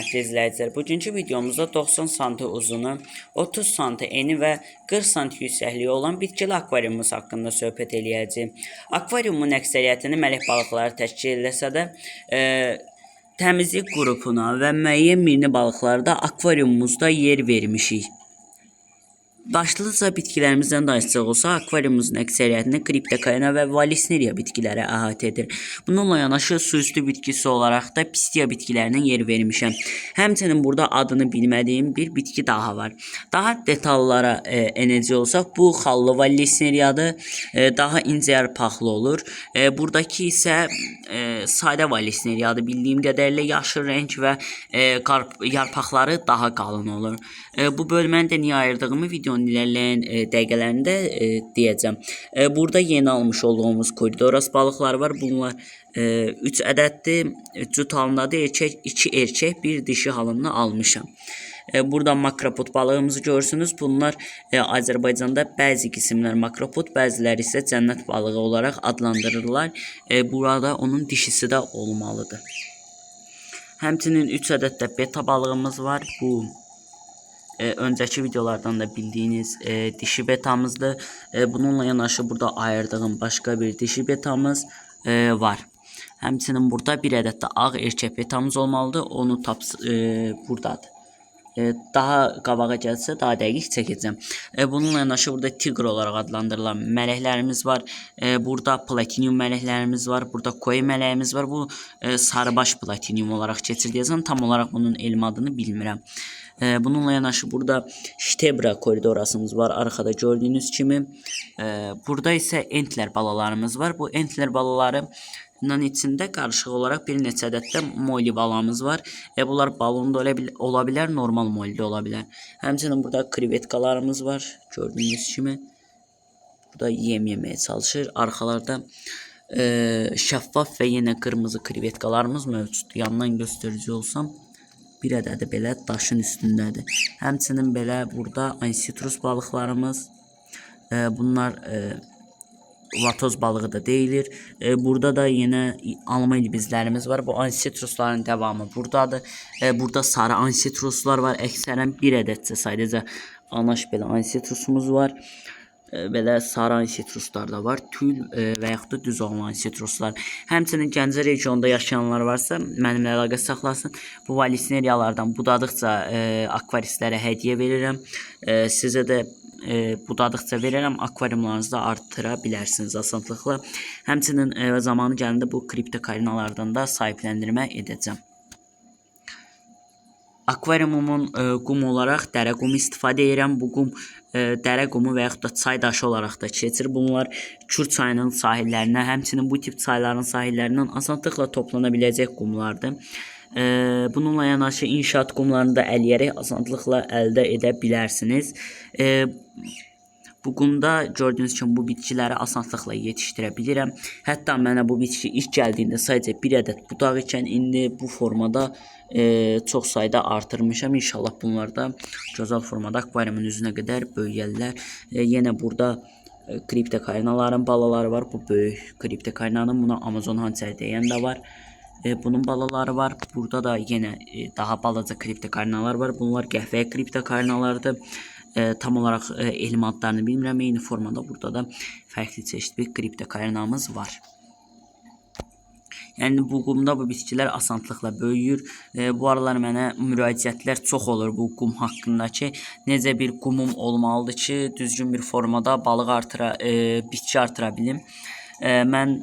hörmətli izləyicilər. Bugünkü videomuzda 90 sm uzunu, 30 sm eni və 40 sm yüksəkliyi olan bitkili akvariumumuz haqqında söhbət eləyəcəyik. Akvariumun əksəriyyətini mələk balıqları təşkil etsə də, təmizlik qrupuna və müəyyən mirni balıqlara da akvariumumuzda yer vermişik. Başlıca bitkilərimizdən danışacaq olsa, akvariumumuzun əksəriyyətini kriptokarina və valisneria bitkiləri əhatə edir. Bununla yanaşı suüstü bitkisi olaraq da pistia bitkilərinin yer vermişəm. Həmçinin burada adını bilmədiyim bir bitki daha var. Daha detallara enəcək olsaq, bu xallı valisneriadır. Daha incə yarpaqlı olur. Buradakı isə sadə valisneriadır. Bildiyim qədərilə yaşıl rəng və yarpaqları daha qalın olur. Bu bölməni də niyə ayırdığımı videonun ilerleyen dəqiqələrində deyəcəm. Burada yeni almış olduğumuz koridoras balıqları var. Bunlar 3 ədəddir. Cüt halındadır. 2 erkək, 1 dişi halını almışam. Burada makropod balığımızı görürsünüz. Bunlar Azərbaycanda bəzi qisimlər makropod, bəziləri isə cənnət balığı olaraq adlandırırlar. Burada onun dişisi də olmalıdır. Həmçinin 3 ədəd də beta balığımız var. Bu önceki videolardan da bildiğiniz dişi betamızdır. Bununla yanaşı burada ayırdığım başka bir dişi betamız var. Həmçinin burada bir ədəd də ağ erkək betamız olmalıdır. Onu buradadır. Daha qabağa gəlsə daha dəqiq çəkəcəm. Bununla yanaşı burada tigr olaraq adlandırılan mələklərimiz var. Burada platinum mələklərimiz var. Burada koyu mələyimiz var. Bu sarıbaş platinum olaraq keçir deyəcəm. Tam olaraq bunun elm adını bilmirəm. Bununla yanaşı burada Stebra koridorasımız var. Arkada gördüğünüz kimi. Burada ise entler balalarımız var. Bu entler balalarının içində qarışıq olaraq bir neçə ədəddə molli balamız var. Bunlar balonda ola bilər, normal molli ola bilər. Həmçinin burada krevetkalarımız var. Gördüğünüz kimi. Burada yem yemeye çalışır. Arxalarda şəffaf və yenə qırmızı krevetkalarımız mövcud. Yandan göstərici olsam. Bir ədədi belə daşın üstündədir. Həmçinin belə burada ansitrus balıqlarımız. Bunlar vatoz balığı da deyilir. Burada da yenə alma ilbizlərimiz var. Bu ansitrusların devamı buradadır. Burada sarı ansitruslar var. Əksərən bir ədədcə sadəcə anaş belə ansitrusumuz var. Belə sarı ansitruslar da var. Tül və yaxud da düz olan ansitruslar. Həmçinin Gəncə regionda yaşayanlar varsa mənimlə əlaqə saxlasın. Bu valisneriyalardan budadıqca akvaristlərə hədiyyə verirəm. Sizə də budadıqca verirəm. Akvariumlarınızı da artıra bilərsiniz asanlıqla. Həmçinin zamanı gəlində bu kriptokarinalardan da sahibləndirmə edəcəm. Akvariumumun qum olaraq dərə qumu istifadə edirəm. Bu qum dərə qumu və yaxud da çay daşı olaraq da keçir. Bunlar Kür çayının sahillərinə, həmçinin bu tip çayların sahillərindən asanlıqla toplana biləcək qumlardır. Bununla yanaşı inşaat qumlarını da əliyərək asanlıqla əldə edə bilərsiniz. Bu qumda gördüyünüz kimi bu bitkiləri asanlıqla yetişdirə bilirəm. Hətta mənə bu bitki ilk gəldiyində sadəcə bir ədəd budaq ikən indi bu formada çox sayda artırmışam. İnşallah bunlar da gözəl formada akvariumun üzünə qədər böyüyərlər. Yenə burada kriptokarinaların balaları var. Bu böyük kriptokarinanın, buna Amazon hançeri deyən də var. Bunun balaları var. Burada da yenə daha balaca kriptokarinalar var. Bunlar qəhvəyə kriptokarinalardır. Tam olaraq elm adlarını bilmirəm. Eyni formada burada da fərqli çeşitli bir kriptokarinamız var. Yəni bu qumda bu bitkilər asanlıqla böyüyür. Bu aralar mənə müraciətlər çox olur bu qum haqqında ki, necə bir qumum olmalıdır ki, düzgün bir formada balıq bitki artıra bilim. Mən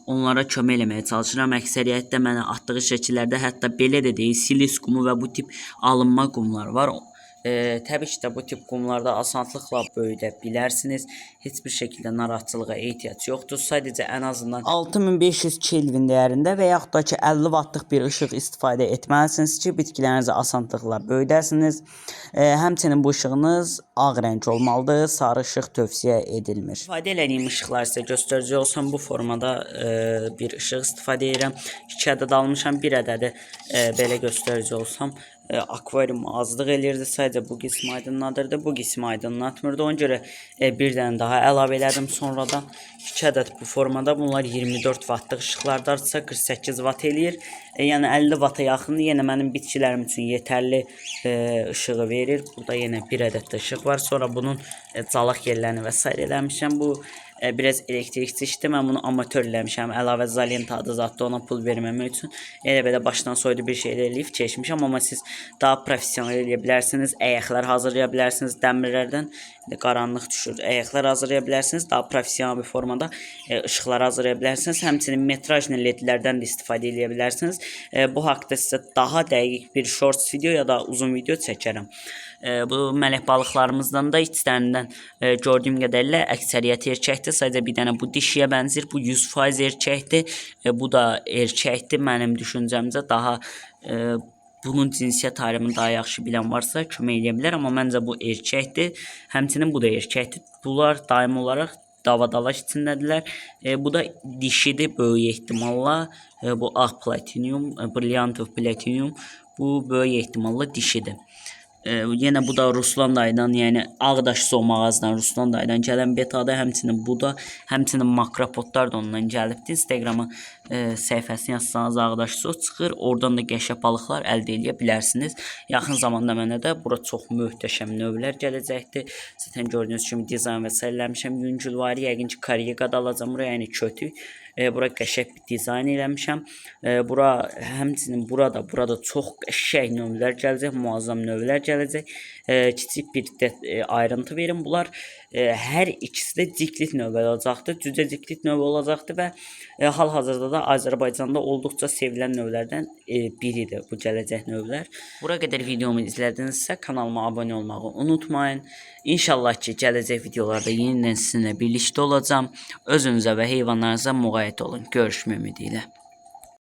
onlara kömək eləməyə çalışıram. Əksəriyyətdə mənə atdığı şəkillərdə hətta belə də deyil, silis qumu və bu tip alınma qumlar var. Təbii ki də bu tip qumlarda asanlıqla böyüdə bilərsiniz. Heç bir şəkildə narahatçılığa ehtiyac yoxdur. Sadəcə ən azından 6500 Kelvin dəyərində və yaxud da ki 50 Wattlıq bir işıq istifadə etməlisiniz ki, bitkilərinizi asanlıqla böyüdəsiniz. Həmçinin bu işığınız ağ rəng olmalıdır. Sarı işıq tövsiyə edilmir. İstifadə elədiyim işıqlar sizə göstərici olsam, bu formada bir işıq istifadə edirəm. 2 ədəd almışam, bir ədədi belə göstərici olsam akvariumu azlıq elirdi. Sadəcə bu qismi aydınlatırdı. Bu qismi aydınlatmırdı. Ona görə bir dənə daha əlavə elədim sonradan. 2 ədəd bu formada. Bunlar 24 wattlıq işıqlardırsa 48 watt eləyir. Yəni 50 watta yaxındır. Yenə mənim bitkilərim üçün yetərli ışığı verir. Burada yenə bir ədəd də işıq var. Sonra bunun calaq yerlərini və s. eləmişəm. Bu biraz elektrikçi işdir. Mən bunu amatör eləmişəm. Əlavə izolent adı zatda ona pul verməmək üçün. Elə belə başdan soydu bir şeylər eləyib keçmişəm. Amma siz daha professional eləyə bilərsiniz. Əyəklər hazırlaya bilərsiniz. Dəmirlərdən qaranlıq düşür. Əyəklər hazırlaya bilərsiniz. Daha professional bir formada ışıqlar hazırlaya bilərsiniz. Həmçinin metrajlı ledlərdən də istifadə edə bilərsiniz. Bu haqda sizə daha dəqiq bir shorts video ya da uzun video çəkərəm. Bu mələk balıqlarımızdan da içlərindən gördüyüm qədərlə əksəriyyəti erkəkdir. Sadəcə bir dənə bu dişiyə bənzir. Bu 100% erkəkdir. Bu da erkəkdir. Mənim düşüncəmcə daha bunun cinsiyyət ayrımını daha yaxşı bilən varsa kömək edə bilər. Amma məncə bu erkəkdir. Həmçinin bu da erkəkdir. Bunlar daim olaraq davadalaş içindədirlər. Bu da dişidir böyük ehtimalla. Bu ağ platinum, brilliantov platinum. Bu böyük ehtimalla dişidir. Yenə bu da Ruslan dayıdan, yəni Ağdaş Zoo mağazadan Ruslan dayıdan gələn betadır. Həmçinin makropodlar da ondan gəlibdir. Instagrama səhifəsini yazsanız Ağdaş Zoo çıxır. Oradan da qəşəng balıqlar əldə edə bilərsiniz. Yaxın zamanda mənə də bura çox möhtəşəm növlər gələcəkdir. Zaten gördüyünüz kimi dizayn və sərləmişəm. Yüngülvari, yəqin ki Koreyadan alacağım buraya, yəni kötü. Bura qəşəng bir dizayn eləmişəm. Həmçinin burada çox qəşəng növlər gələcək, muazzam növlər gələcək. Kiçik bir ayrıntı verin. Bunlar hər ikisi də ciklit növbə olacaqdır. Cücə ciklit növbə olacaqdır və hal-hazırda da Azərbaycanda olduqca sevilən növlərdən biridir bu gələcək növlər. Bura qədər videomu izlədinizsə kanalıma abunə olmağı unutmayın. İnşallah ki gələcək videolarda yenidən sizinlə birlikdə olacağam. Özünüzə və heyvanlarınıza müğayət olun. Görüşmək ümidilə.